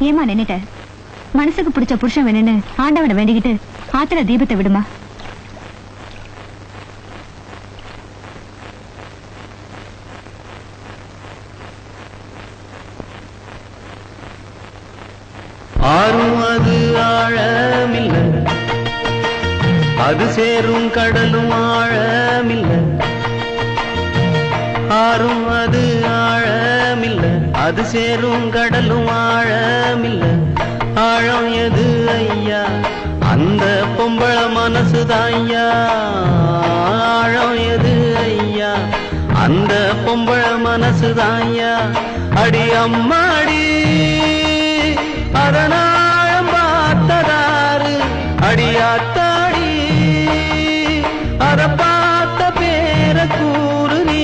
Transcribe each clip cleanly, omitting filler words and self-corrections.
ஏமா நின்னுட்ட? மனசுக்கு பிடிச்ச புருஷன் வேணும்னு ஆண்டவனை வேண்டிக்கிட்டு ஆத்துல தீபத்தை விடுமா. ஆறும் அது ஆழமில்லை, அது சேரும் கடலும் ஆழமில்லை. ஆறும் அது ஆழமில்லை, அது சேரும் கடலும் ஆழமில்லை. ஆழம் எது ஐயா? அந்த பொம்பள மனசுதான் ஐயா. ஆழம் எது ஐயா? அந்த பொம்பள மனசுதான் ஐயா. அடி அம்மாடி அதனாழம் பார்த்ததாரு, அடியாத்தாடி அத பார்த்த பேர கூறு நீ.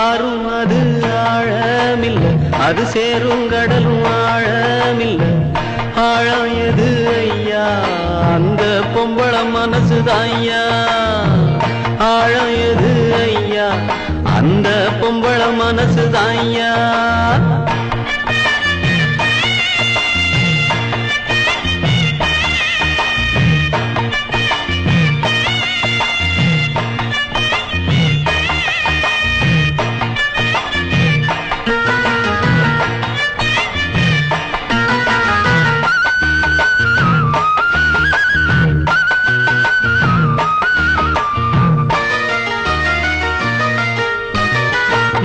ஆறும் அது ஆழமில்லை, அது சேரும் கடலும் ஆழமில்லை. ஆழம் எது ஐயா? அந்த பொம்பள மனசுதான் ஐயா. ஆழம் எது ஐயா? அந்த பொம்பள மனசுதான் ஐயா.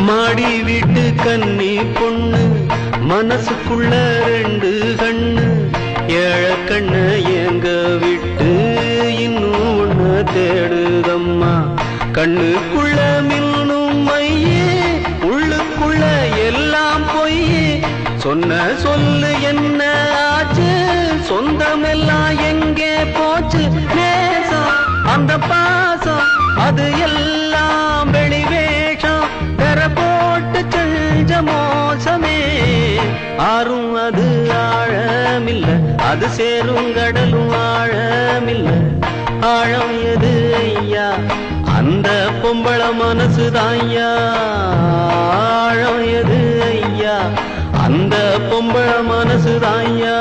மாடி வீட்டு கன்னி பொண்ணு, மனசுக்குள்ள ரெண்டு கண்ணு. ஏழ கண்ணு எங்க விட்டு இன்னும் ஒண்ணு தேடுதம்மா. கண்ணுக்குள்ள மின்னும் மையே, உள்ளுக்குள்ள எல்லாம் பொய்யே. சொன்ன சொல்லு என்ன ஆச்சு? சொந்தமெல்லாம் எங்கே போச்சு? நேசம் அந்த பாசம் அது எல்லாம் வெளிவேஷம். பெற போட்டு செஞ்ச மோசமே. ஆறும் அது ஆழமில்லை, அது சேரும் கடலும் ஆழமில்லை. ஆழம் எது ஐயா? அந்த பொம்பள மனசுதான் ஐயா. ஆழம் எது ஐயா? அந்த பொம்பள மனசுதான் ஐயா.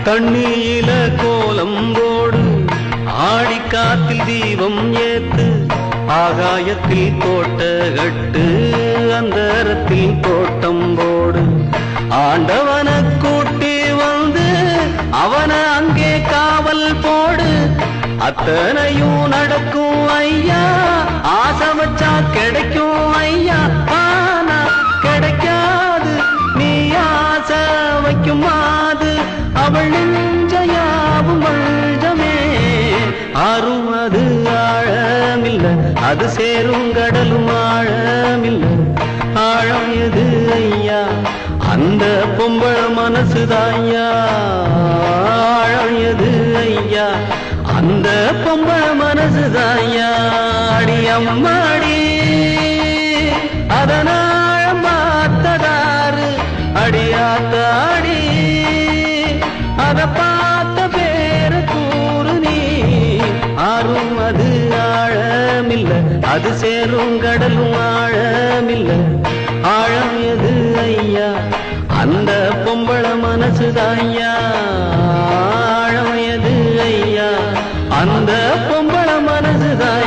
தண்ணியில கோலம் போடு, ஆடிக்காத்தில் தீபம் ஏத்து. ஆகாயத்தில் கோட்ட கட்டு, அந்தரத்தில் தோட்டம் போடு. ஆண்டவன கூட்டி வந்து அவன அங்கே காவல் போடு. அத்தனையும் நடக்கும் ஐயா, ஆசை வச்சா கிடைக்கும் ஐயா. ஆனா கிடைக்காது, நீ ஆசை வைக்கும் மாது. அவள் நெஞ்சையாவும் வஞ்சமே. ஆறும் அது ஆழமில்லை, அது சேரும் கடலும் ஆழமில்லை. ஆழம் எது ஐயா? அந்த பொம்பள மனசுதான் ஐயா. ஆழம் எது ஐயா? அந்த பொம்பள மனசுதான் ஐயா. அடி அம்மாடி அதனாழம் பார்த்ததாரு, அடியாத்தாடி அத பார்த்த பேர கூறு நீ. ஆறும் அது ஆழமில்லை, அது சேரும் கடலும் ஆழமில்லை. ஆழம் எது ஐயா? அந்த பொம்பள மனசுதான் ஐயா. ஆழம் எது ஐயா? அந்த பொம்பள மனசுதான்